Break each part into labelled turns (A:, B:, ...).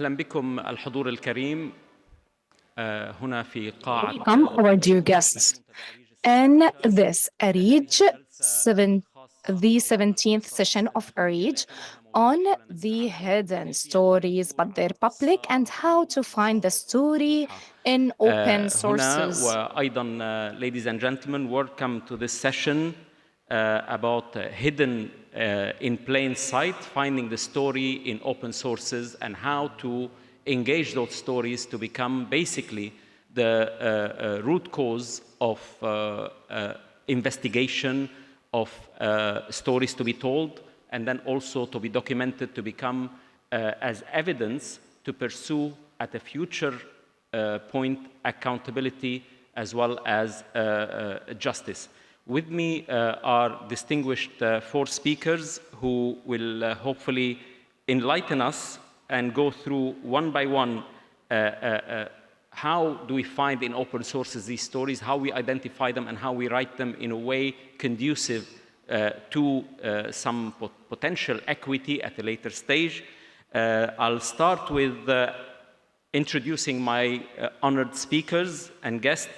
A: أهلا بكم الحضور الكريم هنا في قاعة
B: Welcome, our dear guests. In this ARIJ, the 17th session of ARIJ on the hidden stories, but they're public, and how to find the story in open
A: هنا
B: sources.
A: وأيضا ladies and gentlemen, welcome to this session about hidden in plain sight, finding the story in open sources and how to engage those stories to become basically the root cause of investigation, of stories to be told, and then also to be documented to become as evidence to pursue at a future point accountability as well as justice. With me are distinguished four speakers who will hopefully enlighten us and go through one by one how do we find in open sources these stories, how we identify them, and how we write them in a way conducive to some potential equity at a later stage. I'll start with introducing my honored speakers and guest,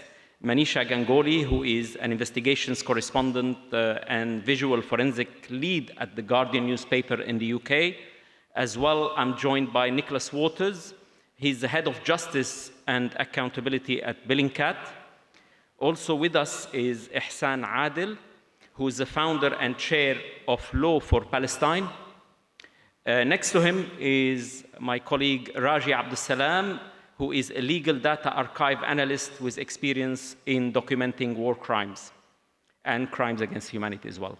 A: Manisha Gangoli, who is an investigations correspondent and visual forensic lead at The Guardian newspaper in the UK. As well, I'm joined by Nicholas Waters. He's the head of justice and accountability at Bellingcat. Also with us is Ihsan Adil, who is the founder and chair of Law for Palestine. Next to him is my colleague Raji Abdussalam, who is a legal data archive analyst with experience in documenting war crimes and crimes against humanity as well.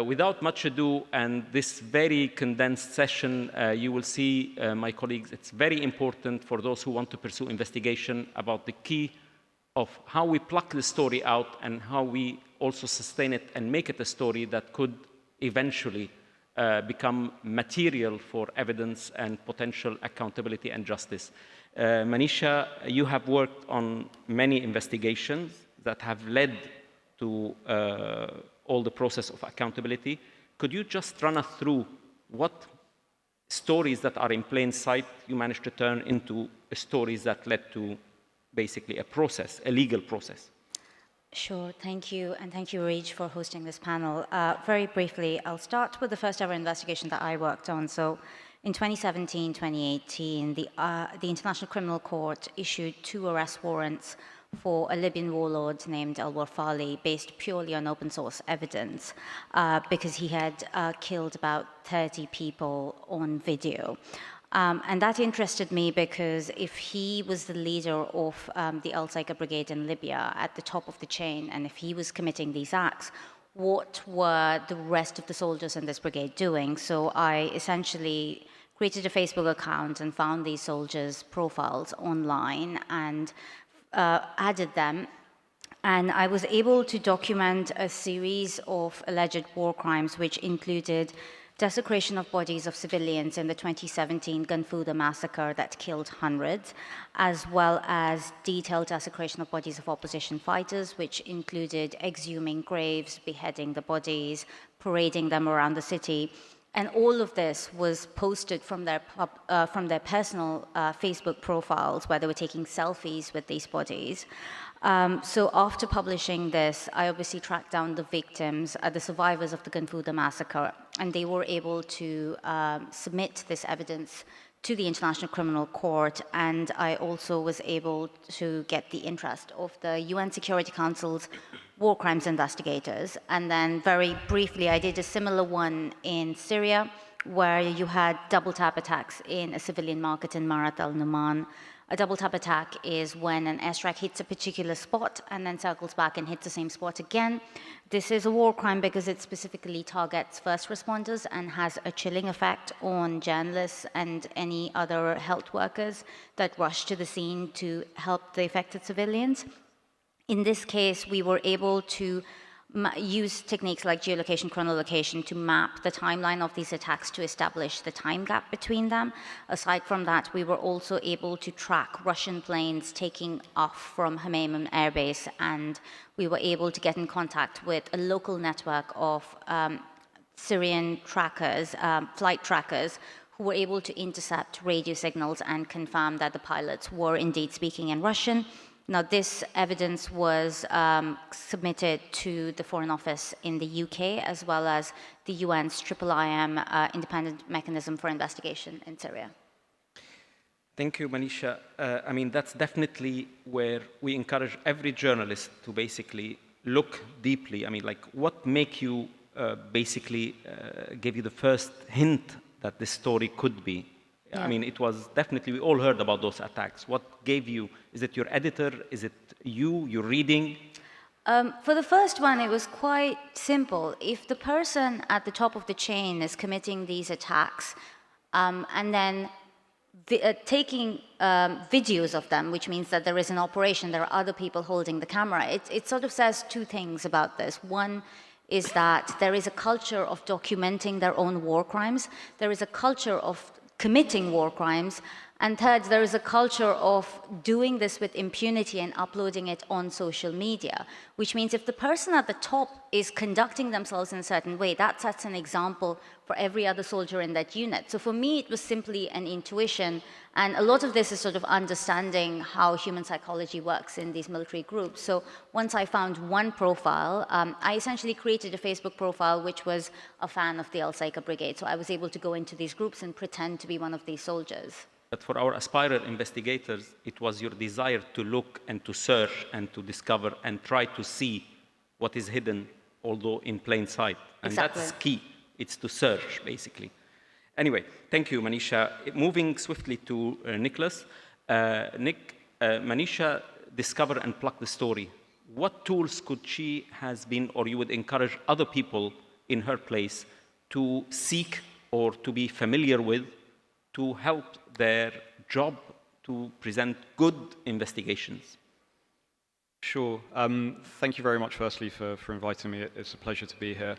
A: Without much ado, and this very condensed session, you will see, my colleagues, it's very important for those who want to pursue investigation about the key of how we pluck the story out and how we also sustain it and make it a story that could eventually become material for evidence and potential accountability and justice. Manisha, you have worked on many investigations that have led to all the process of accountability. Could you just run us through what stories that are in plain sight you managed to turn into stories that led to basically a process, a legal process?
C: Sure, thank you, and thank you, ARIJ, for hosting this panel. Very briefly, I'll start with the first ever investigation that I worked on. So in 2017, 2018, the International Criminal Court issued 2 arrest warrants for a Libyan warlord named al-Warfali, based purely on open source evidence, because he had killed about 30 people on video. And that interested me because if he was the leader of the Al-Saika Brigade in Libya at the top of the chain, and if he was committing these acts, what were the rest of the soldiers in this brigade doing? So I essentially created a Facebook account and found these soldiers' profiles online and added them. And I was able to document a series of alleged war crimes, which included desecration of bodies of civilians in the 2017 Gunfuda massacre that killed hundreds, as well as detailed desecration of bodies of opposition fighters, which included exhuming graves, beheading the bodies, parading them around the city. And all of this was posted from their personal Facebook profiles, where they were taking selfies with these bodies. So after publishing this, I obviously tracked down the victims, the survivors of the Gunfuda massacre, and they were able to submit this evidence to the International Criminal Court, and I also was able to get the interest of the UN Security Council's war crimes investigators. And then very briefly, I did a similar one in Syria, where you had double tap attacks in a civilian market in Marat al-Numan. A double tap attack is when an airstrike hits a particular spot and then circles back and hits the same spot again. This is a war crime because it specifically targets first responders and has a chilling effect on journalists and any other health workers that rush to the scene to help the affected civilians. In this case, we were able to use techniques like geolocation, chronolocation to map the timeline of these attacks to establish the time gap between them. Aside from that, we were also able to track Russian planes taking off from Hmeimim Air Base, and we were able to get in contact with a local network of Syrian trackers, flight trackers, who were able to intercept radio signals and confirm that the pilots were indeed speaking in Russian. Now, this evidence was submitted to the Foreign Office in the UK, as well as the UN's IIIM Independent Mechanism for Investigation in Syria.
A: Thank you, Manisha. I mean, that's definitely where we encourage every journalist to basically look deeply. I mean, like, what make you basically gave you the first hint that this story could be? Yeah. I mean, it was definitely, we all heard about those attacks. What gave you, is it your editor? Is it you, your reading?
C: For the first one, it was quite simple. If the person at the top of the chain is committing these attacks and then taking videos of them, which means that there is an operation, there are other people holding the camera, it sort of says two things about this. One is that there is a culture of documenting their own war crimes. There is a culture of committing war crimes. And third, there is a culture of doing this with impunity and uploading it on social media, which means if the person at the top is conducting themselves in a certain way, that sets an example for every other soldier in that unit. So for me, it was simply an intuition. And a lot of this is sort of understanding how human psychology works in these military groups. So once I found one profile, I essentially created a Facebook profile which was a fan of the Al-Saika Brigade. So I was able to go into these groups and pretend to be one of these soldiers.
A: But for our aspirer investigators, it was your desire to look and to search and to discover and try to see what is hidden, although in plain sight. And
C: exactly.
A: That's key. It's to search, basically. Anyway, thank you, Manisha. Moving swiftly to Nicholas. Manisha discovered and plucked the story. What tools could she has been, or you would encourage other people in her place to seek or to be familiar with to help their job to present good investigations?
D: Sure. Thank you very much, firstly, for inviting me. It's a pleasure to be here.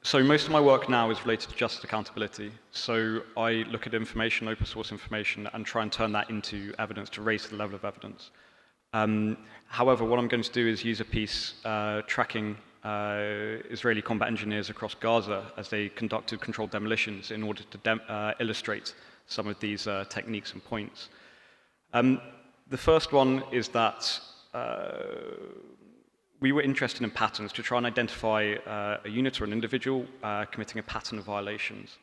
D: So most of my work now is related to justice accountability. So I look at information, open source information, and try and turn that into evidence to raise the level of evidence. However, what I'm going to do is use a piece tracking Israeli combat engineers across Gaza as they conducted controlled demolitions in order to illustrate some of these techniques and points. The first one is that we were interested in patterns to try and identify a unit or an individual committing a pattern of violations.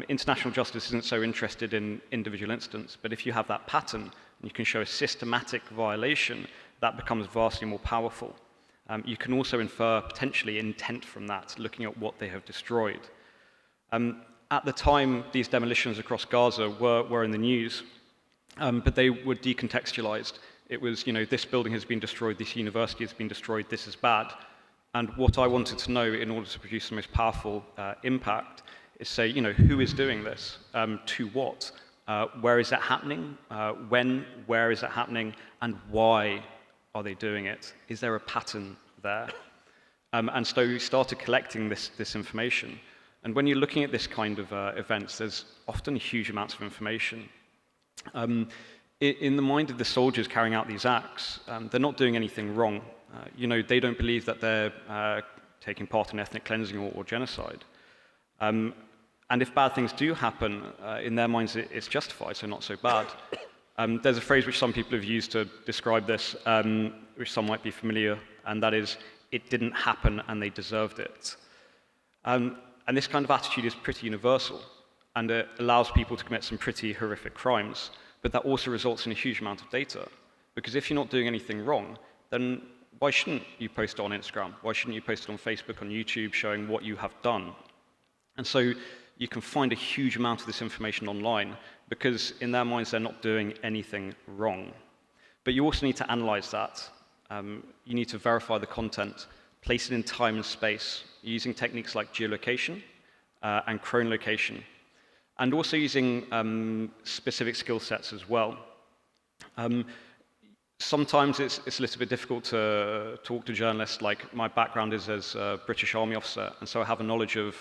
D: International justice isn't so interested in individual incidents, but if you have that pattern and you can show a systematic violation, that becomes vastly more powerful. You can also infer potentially intent from that, looking at what they have destroyed. At the time, these demolitions across Gaza were in the news, but they were decontextualized. It was, this building has been destroyed, this university has been destroyed, this is bad. And what I wanted to know in order to produce the most powerful impact is say, who is doing this? To what? Where is it happening? When? Where is it happening? And why are they doing it? Is there a pattern there? And so we started collecting this information. And when you're looking at this kind of events, there's often huge amounts of information. In the mind of the soldiers carrying out these acts, they're not doing anything wrong. They don't believe that they're taking part in ethnic cleansing or genocide. And if bad things do happen, in their minds it's justified, so not so bad. There's a phrase which some people have used to describe this, which some might be familiar, and that is, it didn't happen and they deserved it. And this kind of attitude is pretty universal, and it allows people to commit some pretty horrific crimes, but that also results in a huge amount of data. Because if you're not doing anything wrong, then why shouldn't you post it on Instagram? Why shouldn't you post it on Facebook, on YouTube, showing what you have done? And so you can find a huge amount of this information online, because in their minds they're not doing anything wrong. But you also need to analyze that. You need to verify the content, place it in time and space, using techniques like geolocation and chronolocation, and also using specific skill sets as well. Sometimes it's a little bit difficult to talk to journalists. Like, my background is as a British Army officer, and so I have a knowledge of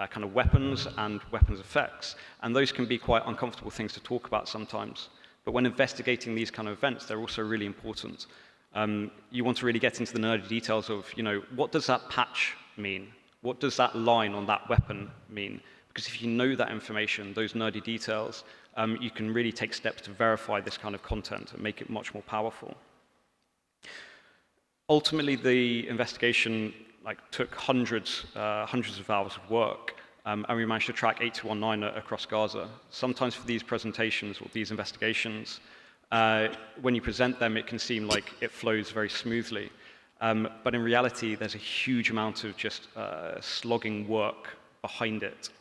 D: kind of weapons and weapons effects, and those can be quite uncomfortable things to talk about sometimes. But when investigating these kind of events, they're also really important. You want to really get into the nerdy details of, what does that patch mean? What does that line on that weapon mean? Because if you know that information, those nerdy details, you can really take steps to verify this kind of content and make it much more powerful. Ultimately, the investigation took hundreds of hours of work, and we managed to track 8219 across Gaza. Sometimes for these presentations or these investigations, when you present them, it can seem like it flows very smoothly. But in reality, there's a huge amount of just slogging work behind it.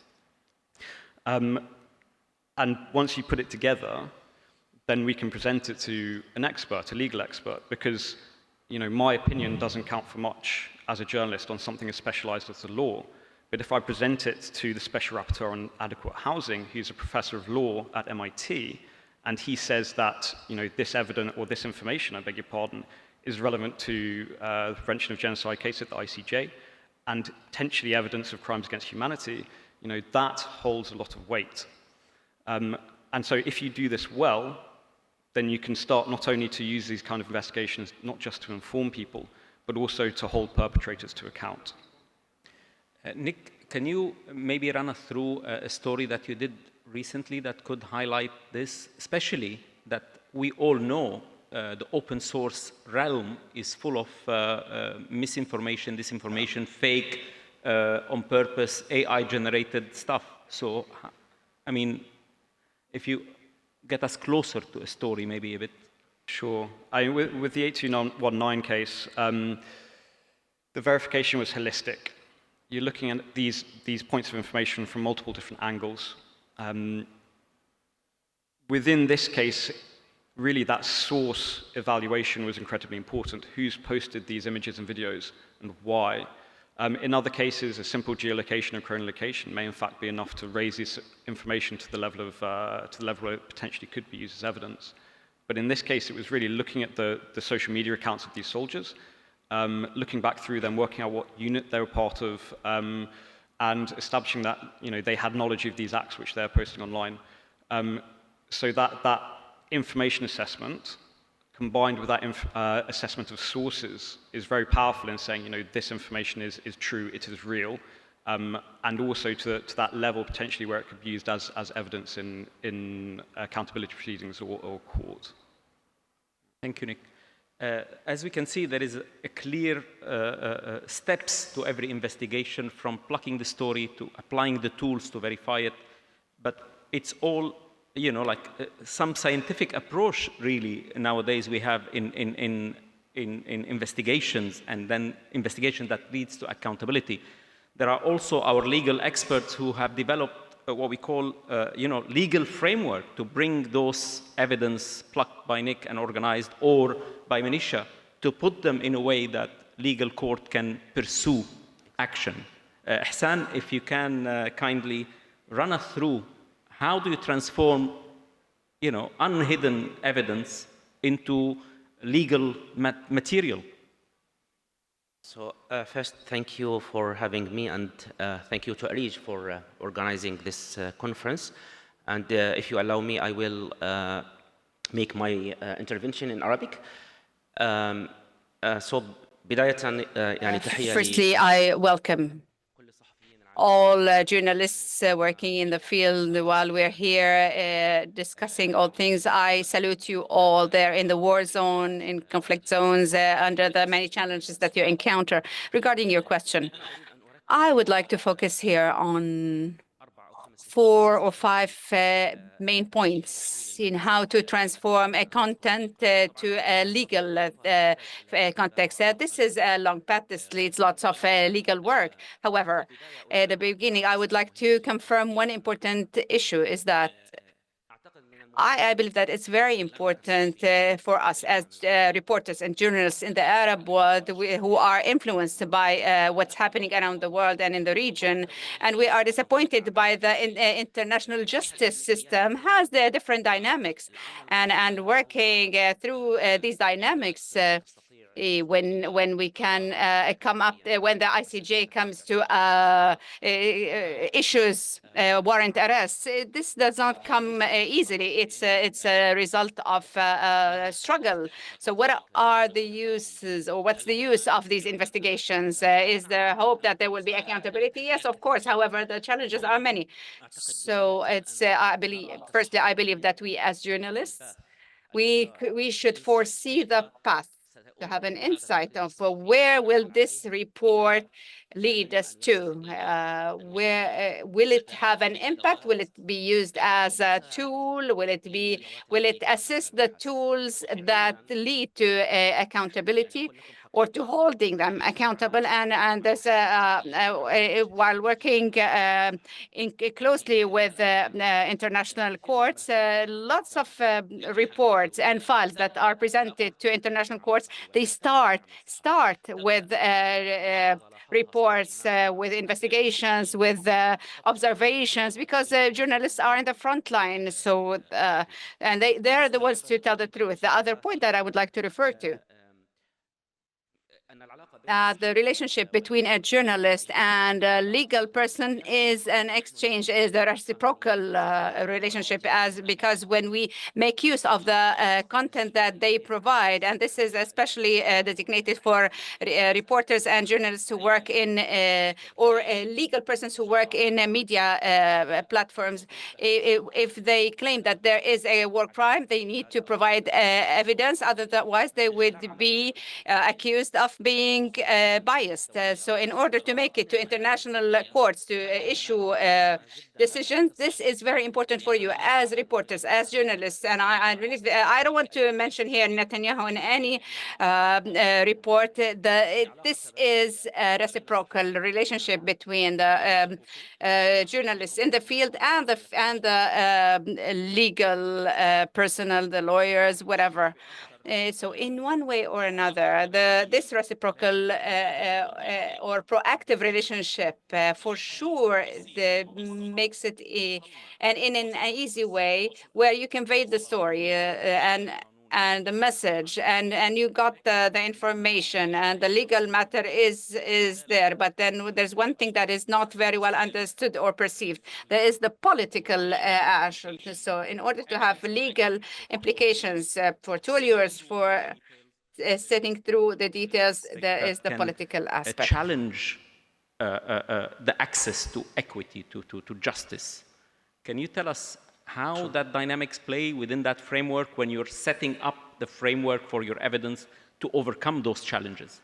D: And once you put it together, then we can present it to an expert, a legal expert, because my opinion doesn't count for much as a journalist on something as specialized as the law. But if I present it to the Special Rapporteur on Adequate Housing, who's a professor of law at MIT, and he says that this evidence, or this information, I beg your pardon, is relevant to the prevention of genocide case at the ICJ, and potentially evidence of crimes against humanity, that holds a lot of weight. And so if you do this well, then you can start not only to use these kind of investigations, not just to inform people, but also to hold perpetrators to account.
A: Nick, can you maybe run us through a story that you did recently that could highlight this, especially that we all know the open source realm is full of misinformation, disinformation, fake, on purpose, AI-generated stuff. So, I mean, if you get us closer to a story, maybe a bit.
D: Sure. With the 8219 case, the verification was holistic. You're looking at these points of information from multiple different angles. Within this case, really that source evaluation was incredibly important. Who's posted these images and videos and why? In other cases, a simple geolocation or chronolocation may in fact be enough to raise this information to the level where it potentially could be used as evidence. But in this case, it was really looking at the social media accounts of these soldiers, looking back through them, working out what unit they were part of, and establishing that they had knowledge of these acts which they're posting online. So that information assessment, combined with that assessment of sources, is very powerful in saying, this information is true, it is real, and also to that level potentially where it could be used as evidence in accountability proceedings or court.
A: Thank you, Nick. As we can see, there is a clear steps to every investigation, from plucking the story to applying the tools to verify it, but it's all some scientific approach really nowadays we have in investigations, and then investigation that leads to accountability. There are also our legal experts who have developed what we call legal framework to bring those evidence plucked by Nick and organized or by Manisha, to put them in a way that legal court can pursue action. Ihsan, if you can kindly run us through, how do you transform, unhidden evidence into legal material?
E: So first, thank you for having me, and thank you to ARIJ for organizing this conference. And if you allow me, I will make my intervention in Arabic. So بداية يعني تحية.
F: Firstly, I welcome all journalists working in the field while we're here discussing all things. I salute you all there in the war zone, in conflict zones, under the many challenges that you encounter. Regarding your question, I would like to focus here on 4 or 5 main points in how to transform a content to a legal context. This is a long path. This leads lots of legal work. However, at the beginning, I would like to confirm one important issue is that I believe that it's very important for us as reporters and journalists in the Arab world who are influenced by what's happening around the world and in the region. And we are disappointed by the international justice system has the different dynamics. And working through these dynamics, when we can come up when the ICJ comes to issues warrant arrests. This does not come easily. It's a result of struggle. So what are the uses, or what's the use of these investigations? Is there hope that there will be accountability? Yes, of course. However, the challenges are many. So it's I believe that we as journalists we should foresee the path to have an insight of where will this report lead us to? Where will it have an impact? Will it be used as a tool? Will it assist the tools that lead to accountability, or to holding them accountable? And this, while working closely with international courts, lots of reports and files that are presented to international courts, they start with reports, with investigations, with observations, because journalists are in the front line. So, and they're the ones to tell the truth. The other point that I would like to refer to, the relationship between a journalist and a legal person is an exchange, is a reciprocal relationship, because when we make use of the content that they provide, and this is especially designated for reporters and journalists who work in, or legal persons who work in media platforms, if they claim that there is a war crime, they need to provide evidence. Otherwise, they would be accused of being biased. So in order to make it to international courts to issue decisions, this is very important for you as reporters, as journalists. And I don't want to mention here Netanyahu in any report. This is a reciprocal relationship between the journalists in the field and the legal personnel, the lawyers, whatever. So in one way or another, this reciprocal or proactive relationship for sure makes it and in an easy way where you convey the story and the message, and you got the information, and the legal matter is there. But then there's one thing that is not very well understood or perceived. There is the political action. So in order to have legal implications for lawyers for sitting through the details, there is the political aspect.
A: Challenge the access to equity, to justice. Can you tell us how that dynamics play within that framework when you're setting up the framework for your evidence to overcome those challenges?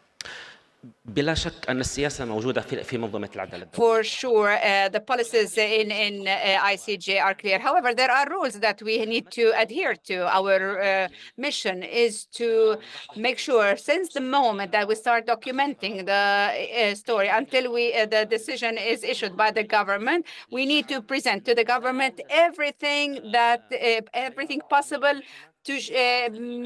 E: بلا شك أن السياسة موجودة في منظومة العدالة.
F: For sure, the policies in ICJ are clear. However, there are rules that we need to adhere to. Our mission is to make sure, since the moment that we start documenting the story until the decision is issued by the government, we need to present to the government everything possible to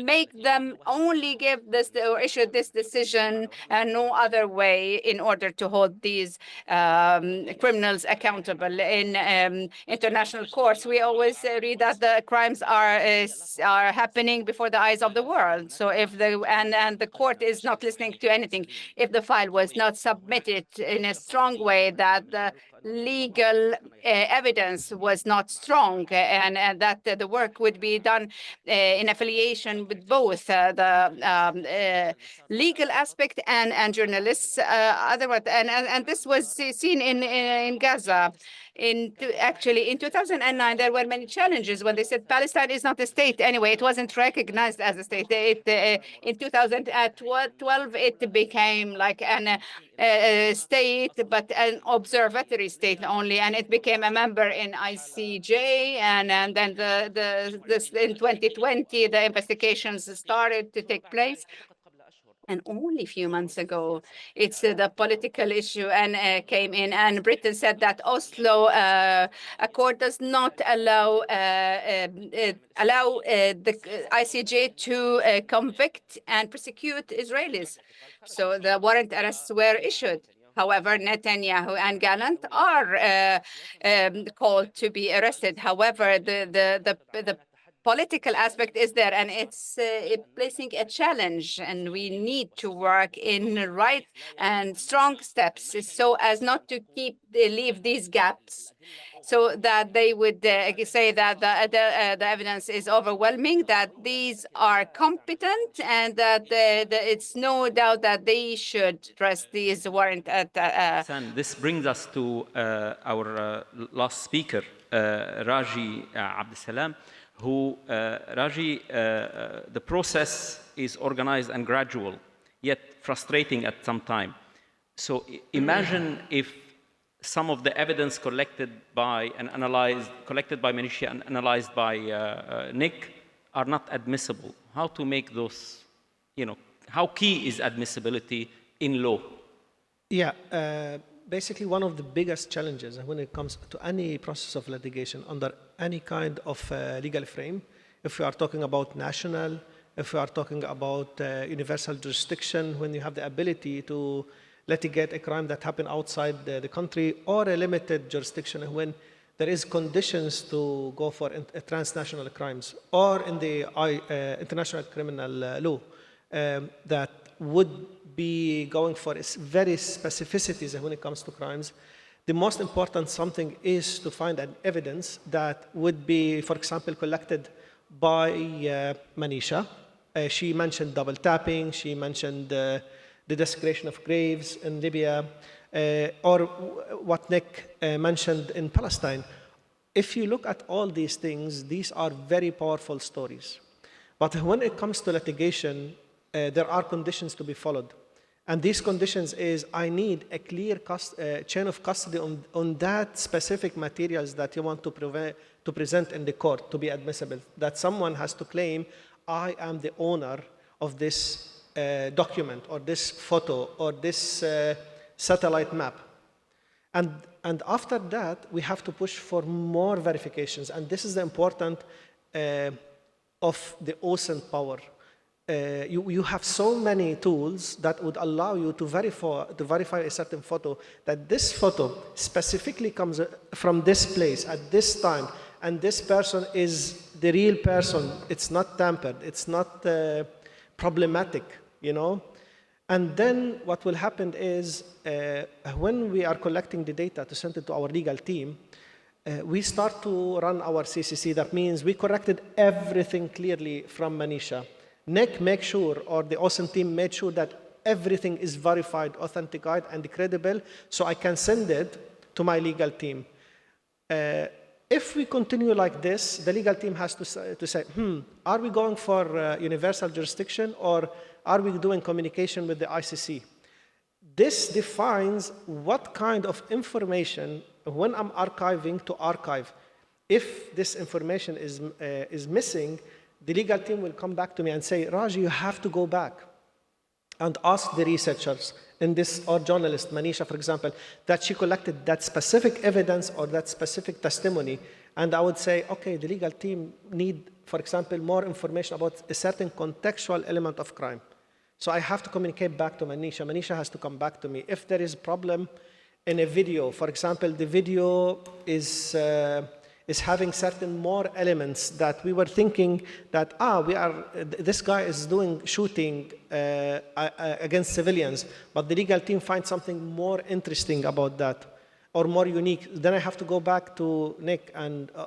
F: make them only give this or issue this decision and no other way in order to hold these criminals accountable. In international courts, we always read that the crimes are happening before the eyes of the world. So if the court is not listening to anything, if the file was not submitted in a strong way, that the legal evidence was not strong, and that the work would be done in affiliation with both the legal aspect and journalists. Otherwise, and this was seen in Gaza. Actually, in 2009, there were many challenges when they said Palestine is not a state. Anyway, it wasn't recognized as a state. In 2012, it became like an state, but an observatory state only, and it became a member in ICJ. And then in 2020, the investigations started to take place. And only a few months ago, it's the political issue and came in. And Britain said that Oslo Accord does not allow the ICJ to convict and prosecute Israelis. So the warrant arrests were issued. However, Netanyahu and Gallant are called to be arrested. However, the political aspect is there, and it's placing a challenge, and we need to work in right and strong steps so as not to leave these gaps, so that they would say that the evidence is overwhelming, that these are competent, and that it's no doubt that they should press these warrant at.
A: This brings us to our last speaker, Raji Abdesalam, who, Raji, the process is organized and gradual, yet frustrating at some time. So imagine if some of the evidence collected by Manisha and analyzed by Nick are not admissible. How to make those, how key is admissibility in law?
G: Yeah, basically one of the biggest challenges when it comes to any process of litigation under any kind of legal frame, if we are talking about national, if we are talking about universal jurisdiction, when you have the ability to litigate a crime that happened outside the country, or a limited jurisdiction when there is conditions to go for transnational crimes, or in the international criminal law that would be going for very specificities when it comes to crimes. The most important something is to find an evidence that would be, for example, collected by Manisha. She mentioned double tapping, she mentioned the desecration of graves in Libya, or what Nick mentioned in Palestine. If you look at all these things, these are very powerful stories. But when it comes to litigation, there are conditions to be followed. And these conditions is, I need a clear chain of custody on that specific materials that you want to present in the court to be admissible. That someone has to claim, I am the owner of this document, or this photo, or this satellite map. And after that, we have to push for more verifications. And this is the important of the OSINT power. You have so many tools that would allow you to verify a certain photo, that this photo specifically comes from this place at this time, and this person is the real person. It's not tampered. It's not problematic, And then what will happen is when we are collecting the data to send it to our legal team, we start to run our CCC. That means we corrected everything clearly from Manisha. Nick make sure, or the OSINT team made sure that everything is verified, authenticated, and credible, so I can send it to my legal team. If we continue like this, the legal team has to say, are we going for universal jurisdiction, or are we doing communication with the ICC? This defines what kind of information, when I'm archiving, to archive. If this information is missing, the legal team will come back to me and say, Raj, you have to go back and ask the researchers in this, or journalist, Manisha, for example, that she collected that specific evidence or that specific testimony. And I would say, okay, the legal team need, for example, more information about a certain contextual element of crime. So I have to communicate back to Manisha. Manisha has to come back to me. If there is a problem in a video, for example, the video is having certain more elements that we were thinking that, this guy is doing shooting against civilians, but the legal team finds something more interesting about that, or more unique. Then I have to go back to Nick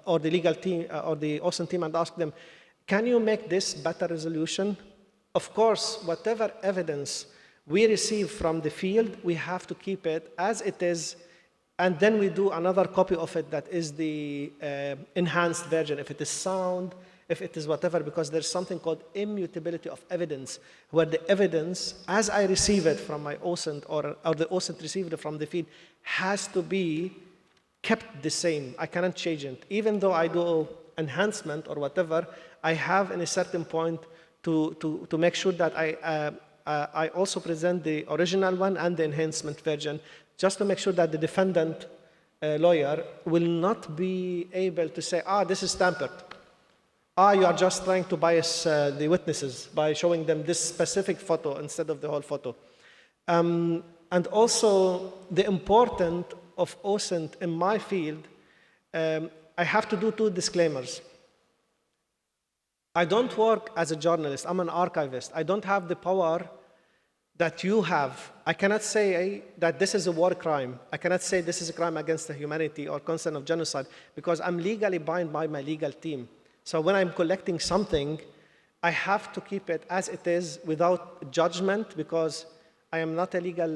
G: or the legal team or the OSINT team and ask them, can you make this better resolution? Of course, whatever evidence we receive from the field, we have to keep it as it is. And then we do another copy of it that is the enhanced version, if it is sound, if it is whatever, because there's something called immutability of evidence, where the evidence, as I receive it from my OSINT, or the OSINT received it from the feed, has to be kept the same. I cannot change it. Even though I do enhancement or whatever, I have in a certain point to make sure that I also present the original one and the enhancement version, just to make sure that the defendant lawyer will not be able to say, this is tampered. You are just trying to bias the witnesses by showing them this specific photo instead of the whole photo. And also the importance of OSINT in my field, I have to do 2 disclaimers. I don't work as a journalist. I'm an archivist. I don't have the power that you have. I cannot say that this is a war crime. I cannot say this is a crime against the humanity or concern of genocide because I'm legally bound by my legal team. So when I'm collecting something, I have to keep it as it is without judgment because I am not a legal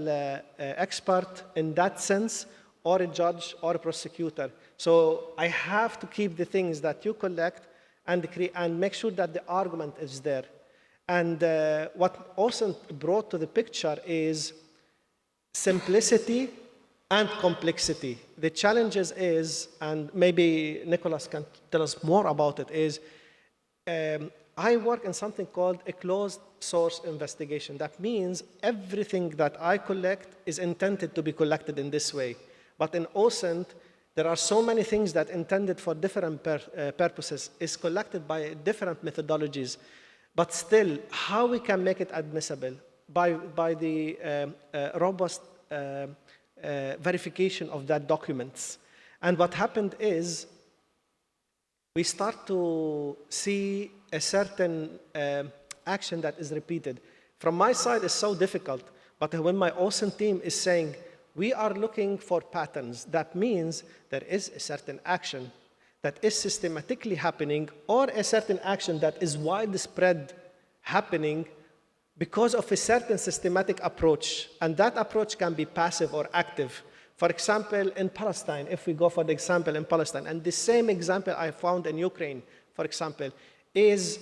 G: expert in that sense, or a judge or a prosecutor. So I have to keep the things that you collect and make sure that the argument is there. And what also brought to the picture is simplicity and complexity. The challenges is, and maybe Nicholas can tell us more about it, is I work in something called a closed source investigation. That means everything that I collect is intended to be collected in this way. But in OSINT, there are so many things that intended for different purposes is collected by different methodologies. But still, how we can make it admissible? By the robust verification of that documents. And what happened is we start to see a certain action that is repeated. From my side, it's so difficult. But when my OSINT team is saying, we are looking for patterns, that means there is a certain action that is systematically happening or a certain action that is widespread happening because of a certain systematic approach. And that approach can be passive or active. For example, in Palestine, if we go for the example in Palestine, and the same example I found in Ukraine, for example, is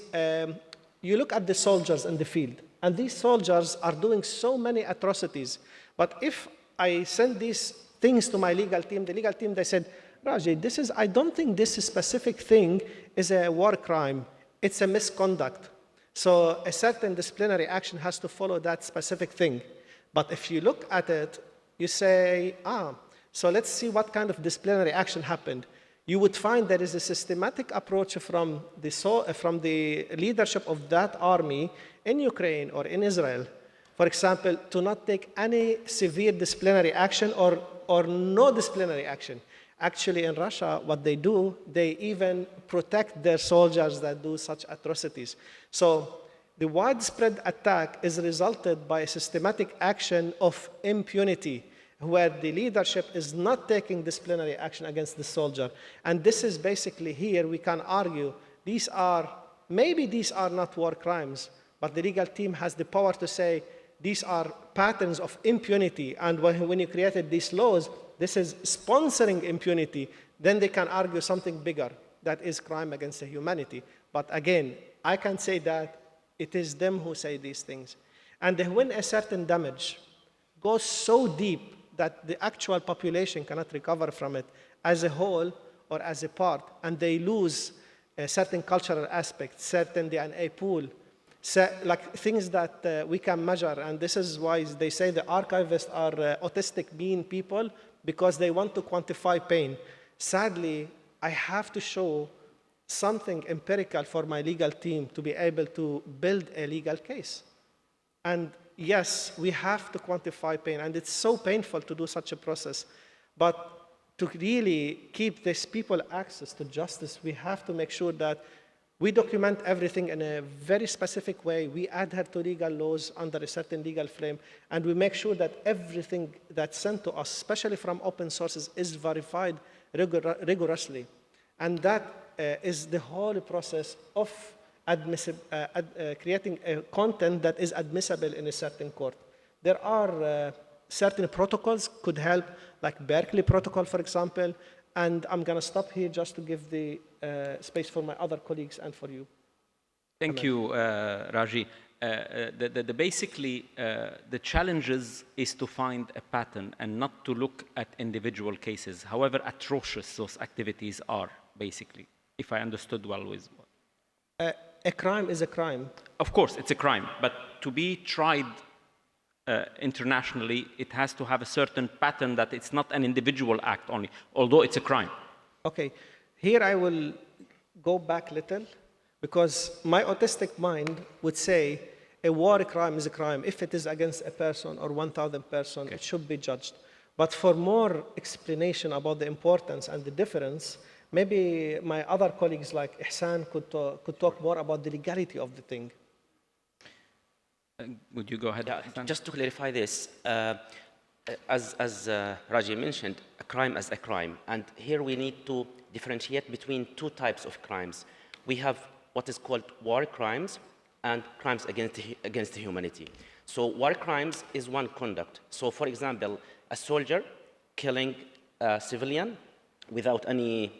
G: you look at the soldiers in the field, and these soldiers are doing so many atrocities. But if I send these things to my legal team, the legal team, they said, Raji, I don't think this specific thing is a war crime. It's a misconduct. So a certain disciplinary action has to follow that specific thing. But if you look at it, you say, so let's see what kind of disciplinary action happened. You would find there is a systematic approach from the leadership of that army in Ukraine or in Israel, for example, to not take any severe disciplinary action or no disciplinary action. Actually, in Russia, what they do, they even protect their soldiers that do such atrocities. So the widespread attack is resulted by a systematic action of impunity, where the leadership is not taking disciplinary action against the soldier. And this is basically here we can argue maybe these are not war crimes, but the legal team has the power to say these are patterns of impunity. And when you created these laws, this is sponsoring impunity, then they can argue something bigger, that is crime against the humanity. But again, I can say that it is them who say these things. And when a certain damage goes so deep that the actual population cannot recover from it as a whole or as a part, and they lose a certain cultural aspect, certain DNA pool, like things that we can measure. And this is why they say the archivists are autistic being people, because they want to quantify pain. Sadly, I have to show something empirical for my legal team to be able to build a legal case. And yes, we have to quantify pain, and it's so painful to do such a process. But to really keep these people access to justice, we have to make sure that we document everything in a very specific way. We adhere to legal laws under a certain legal frame, and we make sure that everything that's sent to us, especially from open sources, is verified rigorously. And that is the whole process of creating a content that is admissible in a certain court. There are certain protocols could help, like Berkeley Protocol, for example. And I'm going to stop here just to give the space for my other colleagues and for you.
A: Thank you, Raji. Basically, the challenges is to find a pattern and not to look at individual cases, however atrocious those activities are, basically, if I understood well with what.
G: A crime is a crime.
A: Of course, it's a crime, but to be tried internationally, it has to have a certain pattern that it's not an individual act only, although it's a crime.
G: Okay, here I will go back a little, because my autistic mind would say a war crime is a crime. If it is against a person or 1,000 persons, okay, it should be judged. But for more explanation about the importance and the difference, Maybe my other colleagues like Ihsan could talk more about the legality of the thing.
A: Would you go ahead?
E: Yeah,
A: Hassan?
E: just to clarify this, as Raji mentioned, a crime as a crime. And here we need to differentiate between two types of crimes. We have what is called war crimes and crimes against humanity. So war crimes is one conduct. So for example, a soldier killing a civilian without any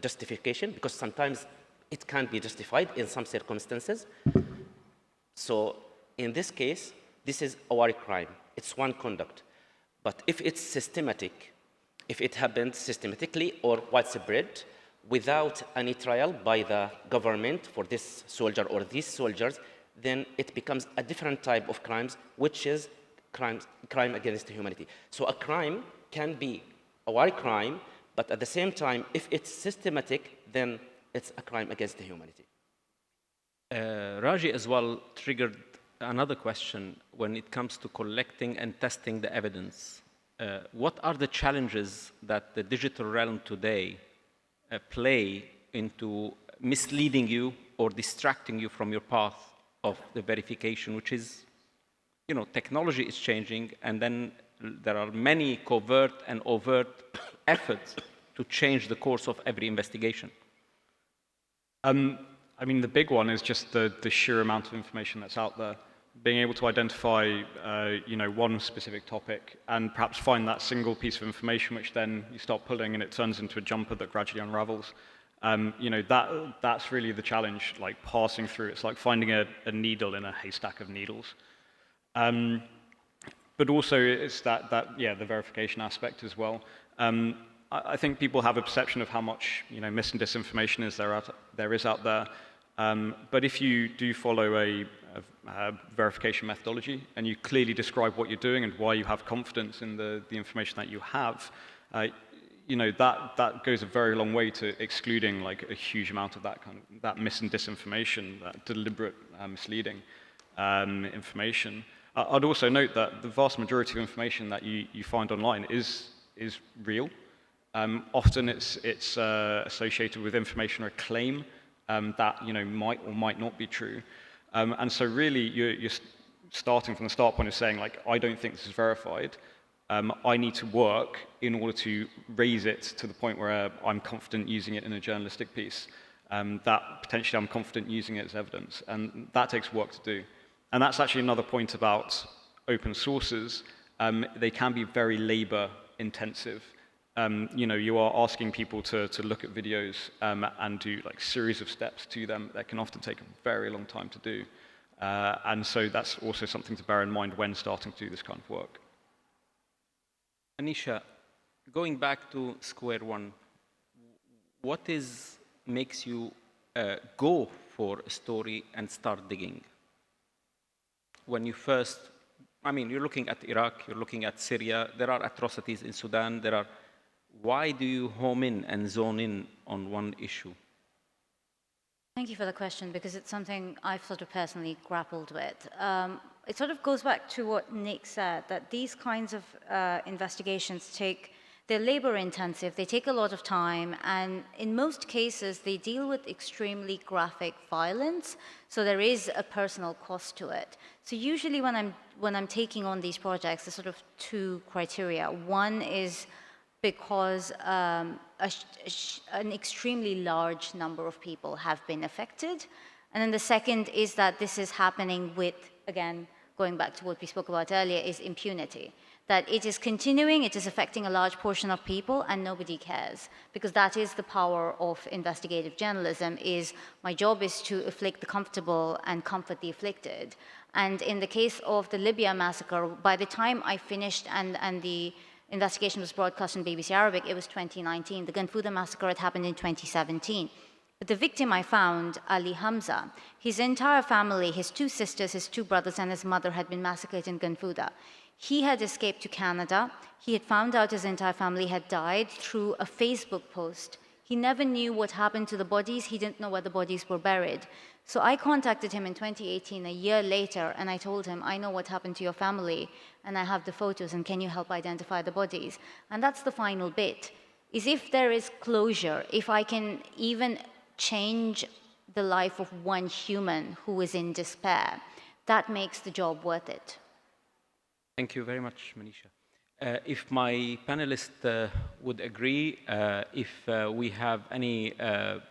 E: justification, because sometimes it can be justified in some circumstances. So in this case, this is a war crime. It's one conduct. But if it's systematic, if it happens systematically or widespread, without any trial by the government for this soldier or these soldiers, then it becomes a different type of crimes, which is crime against humanity. So a crime can be a war crime, but at the same time, if it's systematic, then it's a crime against humanity.
A: Raji as well triggered another question when it comes to collecting and testing the evidence. What are the challenges that the digital realm today play into misleading you or distracting you from your path of the verification, which is, technology is changing, and then there are many covert and overt efforts to change the course of every investigation?
D: I mean, the big one is just the sheer amount of information that's out there. Being able to identify, one specific topic and perhaps find that single piece of information, which then you start pulling and it turns into a jumper that gradually unravels. That's really the challenge, like passing through. It's like finding a needle in a haystack of needles. But also it's the verification aspect as well. I think people have a perception of how much mis and disinformation there is out there. But if you do follow a verification methodology and you clearly describe what you're doing and why you have confidence in the information that you have, that goes a very long way to excluding a huge amount of that mis and disinformation, that deliberate misleading information. I'd also note that the vast majority of information that you find online is real. Often it's associated with information or a claim that might or might not be true. And so really you're starting from the start point of saying, I don't think this is verified. I need to work in order to raise it to the point where I'm confident using it in a journalistic piece, that potentially I'm confident using it as evidence. And that takes work to do. And that's actually another point about open sources. They can be very labor intensive. You are asking people to look at videos and do series of steps to them that can often take a very long time to do. And so that's also something to bear in mind when starting to do this kind of work.
A: Anisha, going back to square one, what makes you go for a story and start digging? When you first, you're looking at Iraq, you're looking at Syria, there are atrocities in Sudan, why do you home in and zone in on one issue?
C: Thank you for the question, because it's something I've sort of personally grappled with. It sort of goes back to what Nick said, that these kinds of investigations they're labor intensive, they take a lot of time, and in most cases they deal with extremely graphic violence, so there is a personal cost to it. So usually when I'm taking on these projects, there's sort of two criteria. One is because an extremely large number of people have been affected. And then the second is that this is happening with, again, going back to what we spoke about earlier, is impunity. That it is continuing, it is affecting a large portion of people, and nobody cares. Because that is the power of investigative journalism, is my job is to afflict the comfortable and comfort the afflicted. And in the case of the Libya massacre, by the time I finished and the investigation was broadcast on BBC Arabic, it was 2019. The Ganfouda massacre had happened in 2017. But the victim I found, Ali Hamza, his entire family, his two sisters, his two brothers, and his mother had been massacred in Ganfouda. He had escaped to Canada. He had found out his entire family had died through a Facebook post. He never knew what happened to the bodies. He didn't know where the bodies were buried. So I contacted him in 2018, a year later, and I told him, I know what happened to your family, and I have the photos, and can you help identify the bodies? And that's the final bit. is if there is closure, if I can even change the life of one human who is in despair, that makes the job worth it.
A: Thank you very much, Manisha. If my panelists would agree, if we have any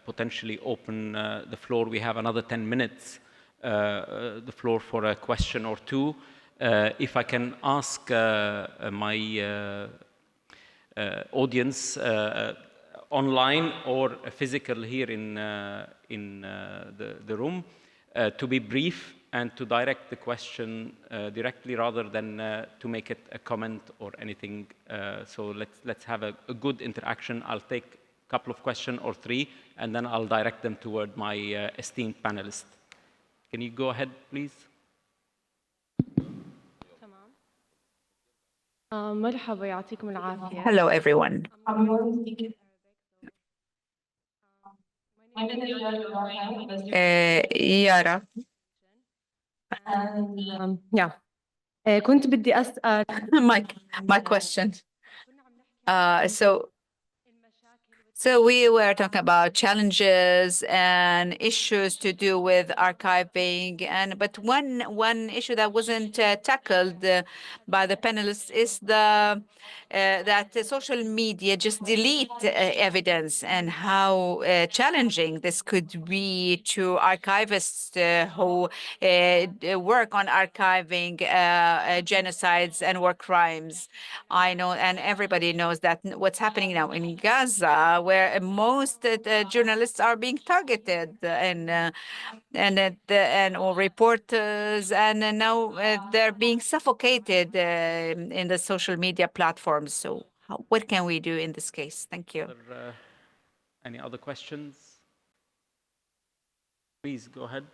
A: potentially open the floor, we have another 10 minutes, the floor for a question or two. If I can ask my audience online or physical here in the room to be brief and to direct the question directly rather than to make it a comment or anything. So let's have a good interaction. I'll take a couple of questions or three, and then I'll direct them toward my esteemed panelists. Can you go ahead, please?
F: Hello, everyone. Yara.
H: كنت بدي أسأل
F: my question. So we were talking about challenges and issues to do with archiving, but one issue that wasn't tackled by the panelists is that the social media just delete evidence, and how challenging this could be to archivists who work on archiving genocides and war crimes. I know, and everybody knows that what's happening now in Gaza, where most journalists are being targeted, and or reporters, and now they're being suffocated in the social media platforms. So what can we do in this case? Thank you.
A: Any other questions? Please go ahead.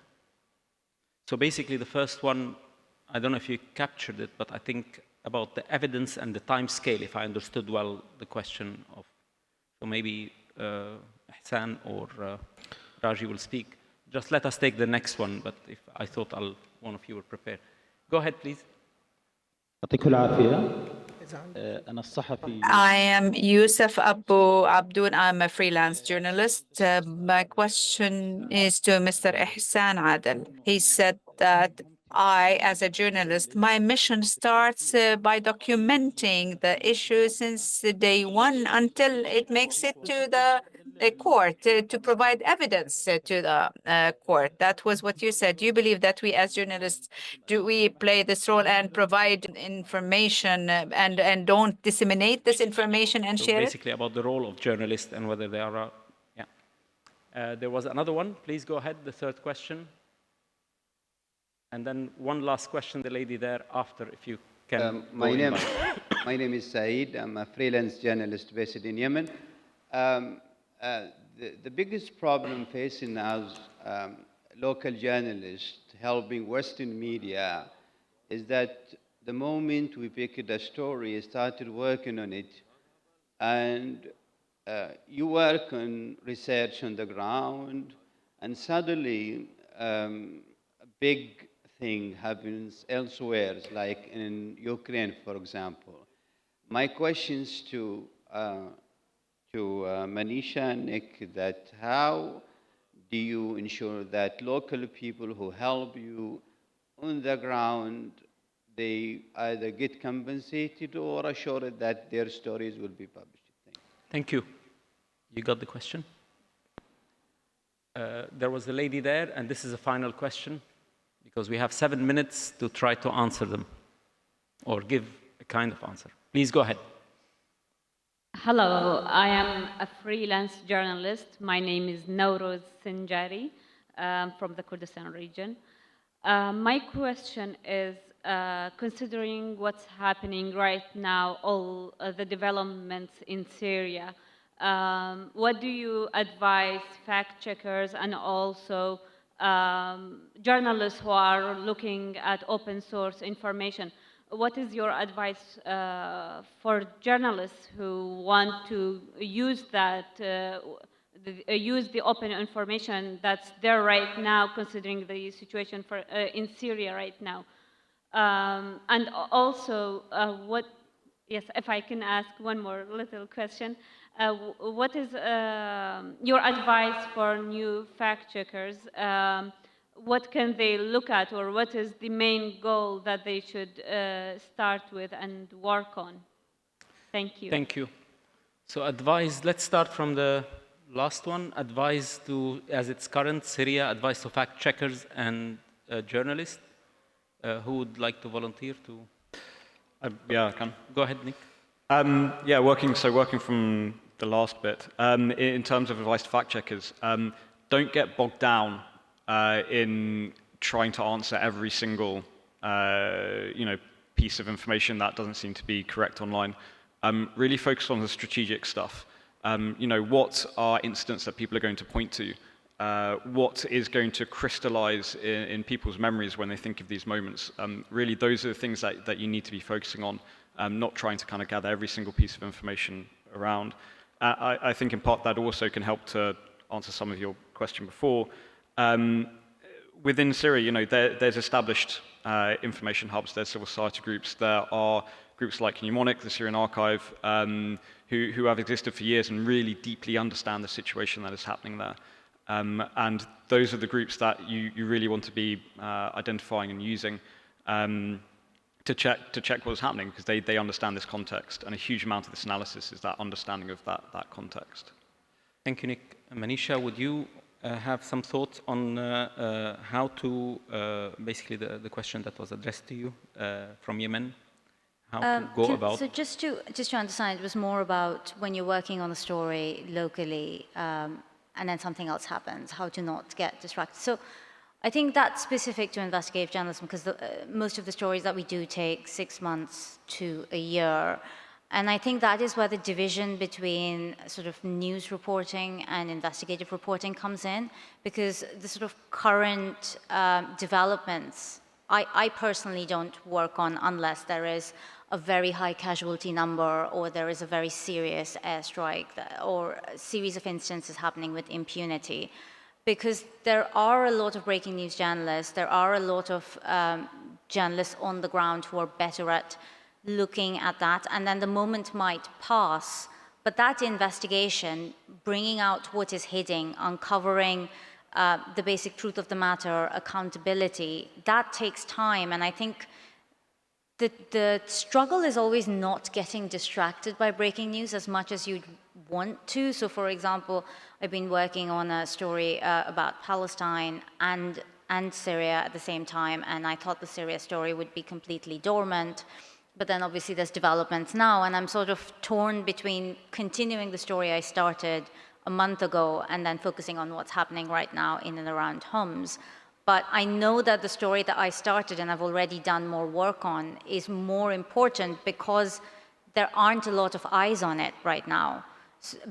A: So basically the first one, I don't know if you captured it, but I think about the evidence and the time scale, if I understood well the question of, so maybe Ihsan or Raji will speak. Just let us take the next one, but if I thought one of you were prepared. Go ahead, please.
F: I am Youssef Abu Abdul. I'm a freelance journalist. My question is to Mr. Ihsan Adel. He said that I, as a journalist, my mission starts by documenting the issue since day one until it makes it to the court to provide evidence to the court. That was what you said. Do you believe that we as journalists, do we play this role and provide information and don't disseminate this information and share it?
A: Basically about the role of journalists and whether they are, there was another one. Please go ahead, the third question. And then one last question, the lady there after, if you can.
I: My name is Saeed. I'm a freelance journalist based in Yemen. The biggest problem facing us local journalists helping Western media is that the moment we picked a story, started working on it, and you work on research on the ground, and suddenly a big thing happens elsewhere, like in Ukraine, for example. My questions to Manisha and Nick, that how do you ensure that local people who help you on the ground, they either get compensated or assured that their stories will be published?
A: Thank you. You got the question? There was a lady there, and this is a final question, because we have 7 minutes to try to answer them or give a kind of answer. Please go ahead.
J: Hello, I am a freelance journalist. My name is Nawroz Sinjari from the Kurdistan region. My question is, considering what's happening right now, all the developments in Syria, what do you advise fact checkers and also journalists who are looking at open source information? What is your advice for journalists who want to use use the open information that's there right now, considering the situation in Syria right now? And also, yes, if I can ask one more little question. What is your advice for new fact checkers? What can they look at, or what is the main goal that they should start with and work on? Thank you.
A: Thank you. So advice, let's start from the last one. Advice to, as it's current, Syria, advice to fact checkers and journalists. Who would like to volunteer to?
D: Yeah, I can.
A: Go ahead, Nick.
D: Yeah, working from the last bit, in terms of advice to fact checkers, don't get bogged down in trying to answer every single piece of information that doesn't seem to be correct online. Really focus on the strategic stuff. What are incidents that people are going to point to? What is going to crystallize in people's memories when they think of these moments? Really, those are the things that you need to be focusing on, not trying to kind of gather every single piece of information around. I think in part that also can help to answer some of your question before. Within Syria, there's established information hubs, there's civil society groups, there are groups like Mnemonic, the Syrian Archive, who have existed for years and really deeply understand the situation that is happening there. And those are the groups that you really want to be identifying and using to check what's happening, because they understand this context, and a huge amount of this analysis is that understanding of that context.
A: Thank you, Nick. Manisha, would you have some thoughts on how to, basically the question that was addressed to you from Yemen, how to go about?
C: So just to understand, it was more about when you're working on a story locally, and then something else happens, how to not get distracted. So I think that's specific to investigative journalism, because most of the stories that we do take 6 months to a year. And I think that is where the division between sort of news reporting and investigative reporting comes in, because the sort of current developments, I personally don't work on unless there is a very high casualty number, or there is a very serious airstrike, or a series of instances happening with impunity. Because there are a lot of breaking news journalists, there are a lot of journalists on the ground who are better at looking at that, and then the moment might pass, but that investigation, bringing out what is hidden, uncovering the basic truth of the matter, accountability, that takes time. And I think the struggle is always not getting distracted by breaking news as much as you'd want to. So for example, I've been working on a story about Palestine and Syria at the same time, and I thought the Syria story would be completely dormant. But then obviously there's developments now, and I'm sort of torn between continuing the story I started a month ago and then focusing on what's happening right now in and around Homs. But I know that the story that I started and I've already done more work on is more important because there aren't a lot of eyes on it right now.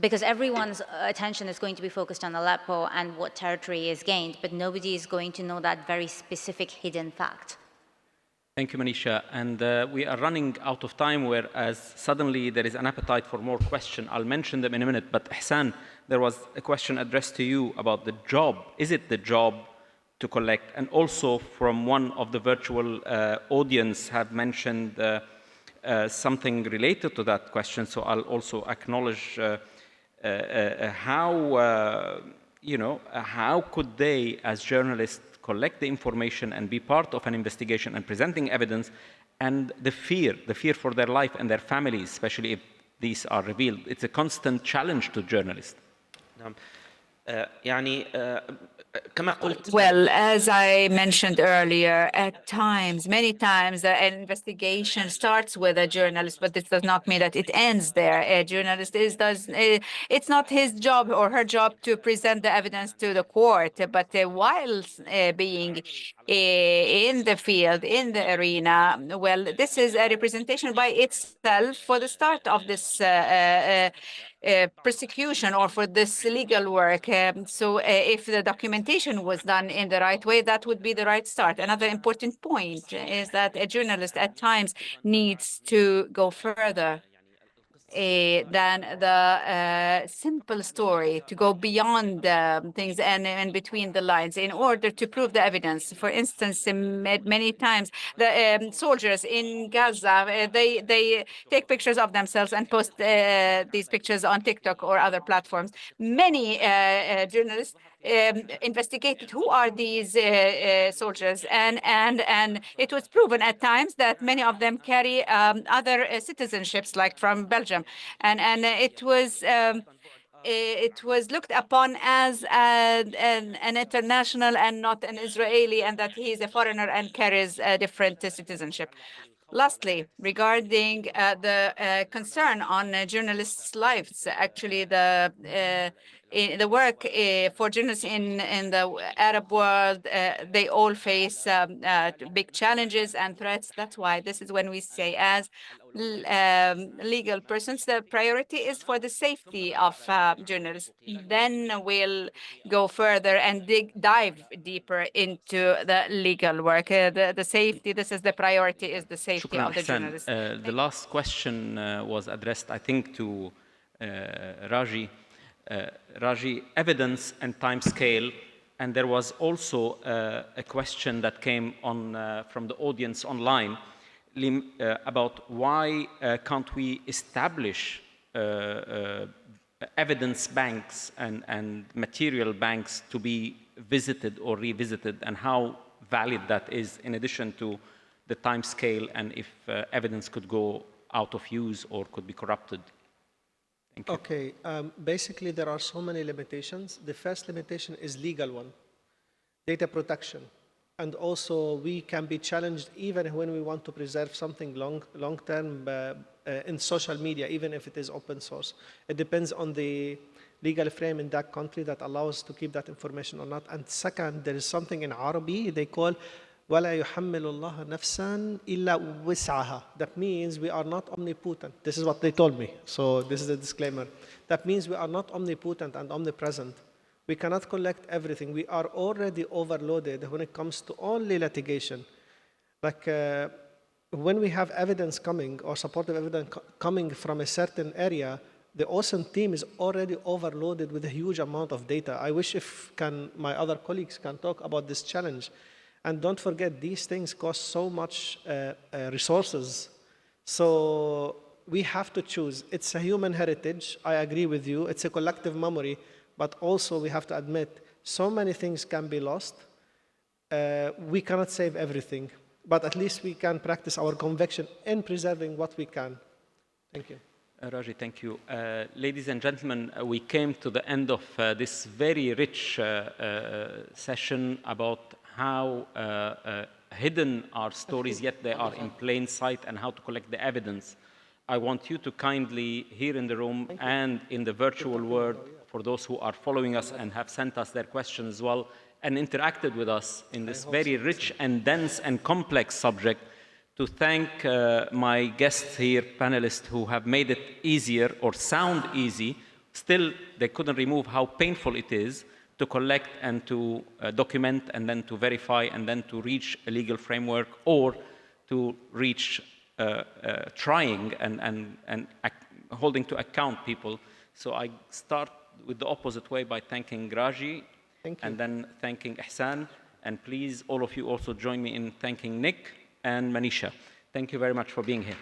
C: Because everyone's attention is going to be focused on Aleppo and what territory is gained, but nobody is going to know that very specific hidden fact.
A: Thank you, Manisha. And we are running out of time, whereas suddenly there is an appetite for more questions. I'll mention them in a minute, but Ihsan, there was a question addressed to you about the job. Is it the job to collect? And also from one of the virtual audience have mentioned something related to that question, so I'll also acknowledge how could they, as journalists, collect the information and be part of an investigation and presenting evidence, and the fear for their life and their families, especially if these are revealed. It's a constant challenge to journalists.
F: Well, as I mentioned earlier, at times, many times, an investigation starts with a journalist, but this does not mean that it ends there. A journalist it's not his job or her job to present the evidence to the court, but while being in the field, in the arena, well, this is a representation by itself for the start of this prosecution or for this legal work. So if the documentation was done in the right way, that would be the right start. Another important point is that a journalist at times needs to go further than the simple story, to go beyond things and between the lines in order to prove the evidence. For instance, many times the soldiers in Gaza, they take pictures of themselves and post these pictures on TikTok or other platforms. Many journalists investigated who are these soldiers, and it was proven at times that many of them carry other citizenships, like from Belgium, and it was looked upon as an international and not an Israeli, and that he is a foreigner and carries a different citizenship. Lastly, regarding the concern on journalists' lives, actually the work for journalists in the Arab world, they all face big challenges and threats. That's why this is when we say, as legal persons, the priority is for the safety of journalists. Then we'll go further and dive deeper into the legal work. The safety, this is the priority, is the safety
A: Shukran,
F: of the
A: Ahsan.
F: journalists.
A: The last question was addressed, I think, to Raji. Raji, evidence and time scale, and there was also a question that came on from the audience online about why can't we establish evidence banks and material banks to be visited or revisited, and how valid that is, in addition to the time scale, and if evidence could go out of use or could be corrupted. Thank you.
G: Okay, basically there are so many limitations. The first limitation is legal one, data protection. And also we can be challenged even when we want to preserve something long-term in social media, even if it is open source. It depends on the legal frame in that country that allows to keep that information or not. And second, there is something in Arabic they call وَلَا يُحَمِّلُ اللَّهَ نَفْسًا إِلَّا وِسْعَهَا. That means we are not omnipotent. This is what they told me. So this is a disclaimer. That means we are not omnipotent and omnipresent. We cannot collect everything. We are already overloaded when it comes to only litigation. Like when we have evidence coming or supportive evidence coming from a certain area, the OSINT team is already overloaded with a huge amount of data. I wish my other colleagues can talk about this challenge. And don't forget, these things cost so much resources. So we have to choose. It's a human heritage. I agree with you. It's a collective memory. But also we have to admit, so many things can be lost. We cannot save everything. But at least we can practice our conviction in preserving what we can. Thank you.
A: Raji, thank you. Ladies and gentlemen, we came to the end of this very rich session about how hidden are stories, yet they are in plain sight, and how to collect the evidence. I want you to kindly, here in the room and in the virtual world, for those who are following us and have sent us their questions as well, and interacted with us in this very rich and dense and complex subject, to thank my guests here, panelists, who have made it easier or sound easy. Still, they couldn't remove how painful it is to collect and to document and then to verify and then to reach a legal framework, or to reach trying and holding to account people. So I start with the opposite way by thanking Raji and then thanking Ihsan. And please, all of you also join me in thanking Nick and Manisha. Thank you very much for being here.